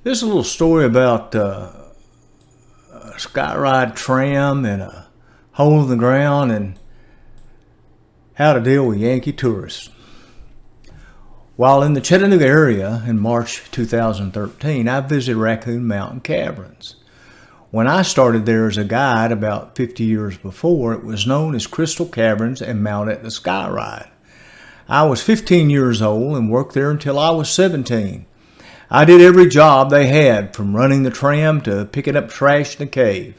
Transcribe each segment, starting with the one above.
This is a little story about a Skyride tram and a hole in the ground and how to deal with Yankee tourists. While in the Chattanooga area in March 2013, I visited Raccoon Mountain Caverns. When I started there as a guide about 50 years before, it was known as Crystal Caverns and mounted the Skyride. I was 15 years old and worked there until I was 17. I did every job they had, from running the tram to picking up trash in the cave.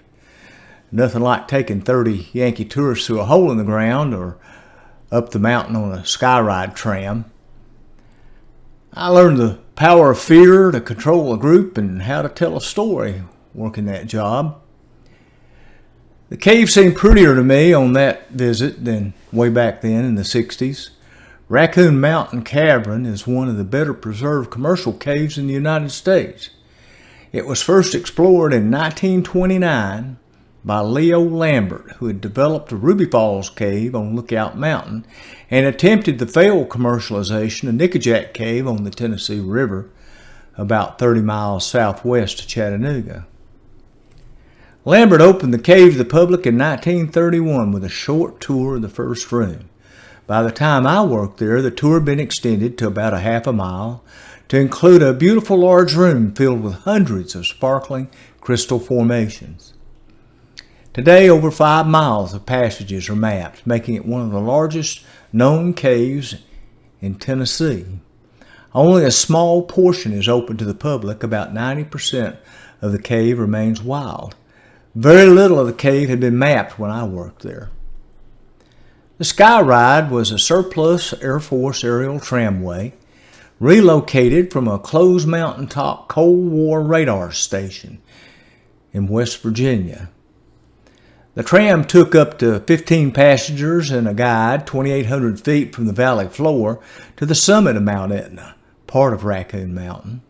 Nothing like taking 30 Yankee tourists through a hole in the ground or up the mountain on a Skyride tram. I learned the power of fear to control a group and how to tell a story working that job. The cave seemed prettier to me on that visit than way back then in the 60s. Raccoon Mountain Cavern is one of the better preserved commercial caves in the United States. It was first explored in 1929 by Leo Lambert, who had developed a Ruby Falls cave on Lookout Mountain and attempted the failed commercialization of Nickajack Cave on the Tennessee River, about 30 miles southwest of Chattanooga. Lambert opened the cave to the public in 1931 with a short tour of the first room. By the time I worked there, the tour had been extended to about a half a mile to include a beautiful large room filled with hundreds of sparkling crystal formations. Today, over 5 miles of passages are mapped, making it one of the largest known caves in Tennessee. Only a small portion is open to the public. About 90% of the cave remains wild. Very little of the cave had been mapped when I worked there. The Skyride was a surplus Air Force aerial tramway relocated from a closed mountaintop Cold War radar station in West Virginia. The tram took up to 15 passengers and a guide 2,800 feet from the valley floor to the summit of Mount Etna, part of Raccoon Mountain.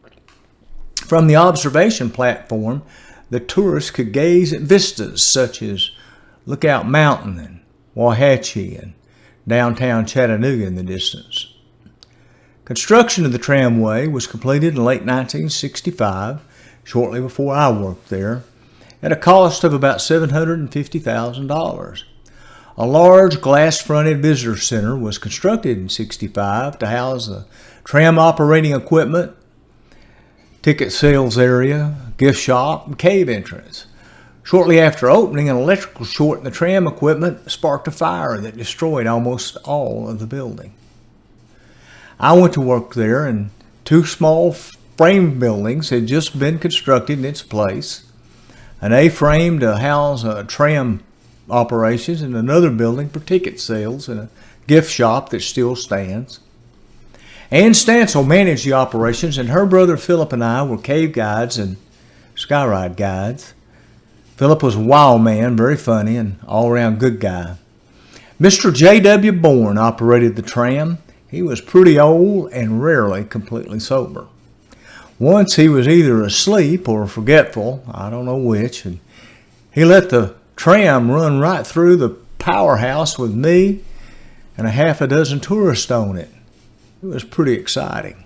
From the observation platform, the tourists could gaze at vistas such as Lookout Mountain and Wauhatchie and downtown Chattanooga in the distance. Construction of the tramway was completed in late 1965, shortly before I worked there, at a cost of about $750,000. A large glass-fronted visitor center was constructed in '65 to house the tram operating equipment, ticket sales area, gift shop, and cave entrance. Shortly after opening, an electrical short in the tram equipment sparked a fire that destroyed almost all of the building. I went to work there, and 2 small frame buildings had just been constructed in its place. An A-frame to house tram operations and another building for ticket sales and a gift shop that still stands. Ann Stansel managed the operations, and her brother Philip and I were cave guides and Skyride guides. Philip was a wild man, very funny, and all-around good guy. Mr. J.W. Bourne operated the tram. He was pretty old and rarely completely sober. Once he was either asleep or forgetful, I don't know which, and he let the tram run right through the powerhouse with me and a half a dozen tourists on it. It was pretty exciting.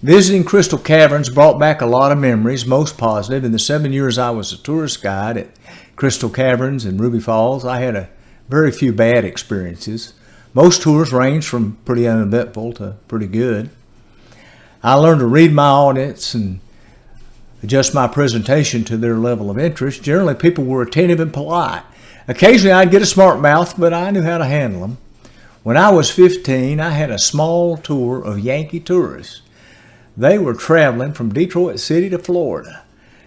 Visiting Crystal Caverns brought back a lot of memories, most positive. In the 7 years I was a tourist guide at Crystal Caverns and Ruby Falls, I had a very few bad experiences. Most tours ranged from pretty uneventful to pretty good. I learned to read my audience and adjust my presentation to their level of interest. Generally, people were attentive and polite. Occasionally, I'd get a smart mouth, but I knew how to handle them. When I was 15, I had a small tour of Yankee tourists. They were traveling from Detroit City to Florida.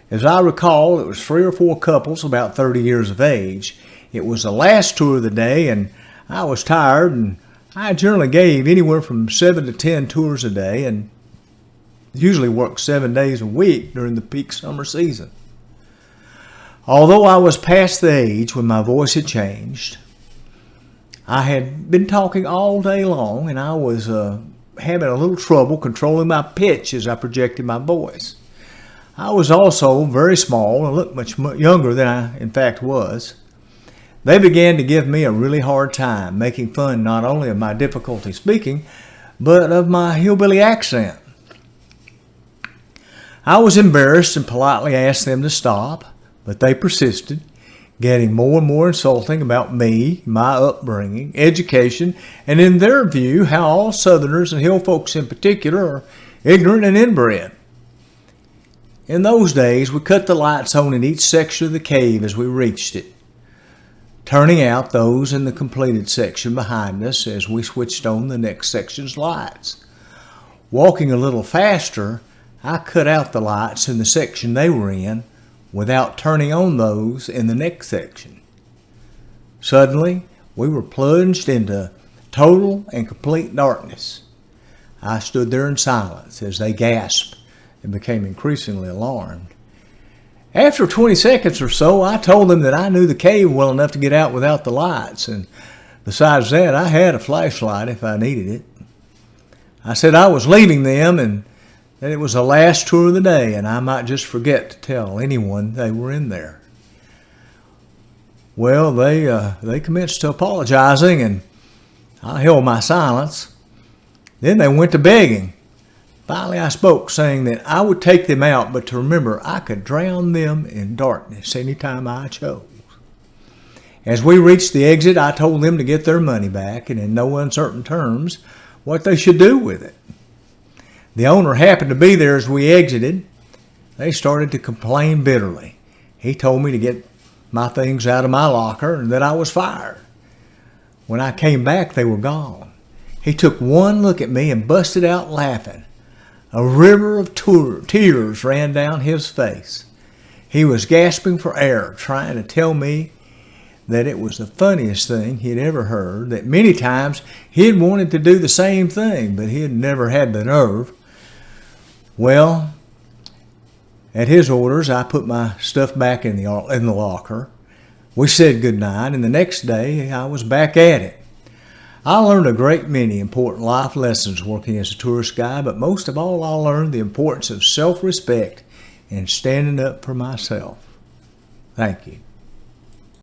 As I recall, it was 3 or 4 couples about 30 years of age. It was the last tour of the day, and I was tired, and I generally gave anywhere from 7 to 10 tours a day, and usually worked 7 days a week during the peak summer season. Although I was past the age when my voice had changed, I had been talking all day long, and I was having a little trouble controlling my pitch as I projected my voice. I was also very small and looked much younger than I in fact was. They began to give me a really hard time, making fun not only of my difficulty speaking, but of my hillbilly accent. I was embarrassed and politely asked them to stop, but they persisted, getting more and more insulting about me, my upbringing, education, and in their view, how all Southerners and hill folks in particular are ignorant and inbred. In those days, we cut the lights on in each section of the cave as we reached it, turning out those in the completed section behind us as we switched on the next section's lights. Walking a little faster, I cut out the lights in the section they were in without turning on those in the next section. Suddenly, we were plunged into total and complete darkness. I stood there in silence as they gasped and became increasingly alarmed. After 20 seconds or so, I told them that I knew the cave well enough to get out without the lights, and besides that, I had a flashlight if I needed it. I said I was leaving them and that it was the last tour of the day and I might just forget to tell anyone they were in there. Well, they commenced to apologizing and I held my silence. Then they went to begging. Finally, I spoke, saying that I would take them out, but to remember I could drown them in darkness anytime I chose. As we reached the exit, I told them to get their money back and in no uncertain terms what they should do with it. The owner happened to be there as we exited. They started to complain bitterly. He told me to get my things out of my locker and that I was fired. When I came back, they were gone. He took one look at me and busted out laughing. A river of tears ran down his face. He was gasping for air, trying to tell me that it was the funniest thing he had ever heard, that many times he had wanted to do the same thing, but he had never had the nerve. Well, at his orders, I put my stuff back in the locker. We said goodnight, and the next day I was back at it. I learned a great many important life lessons working as a tourist guide, but most of all, I learned the importance of self-respect and standing up for myself. Thank you.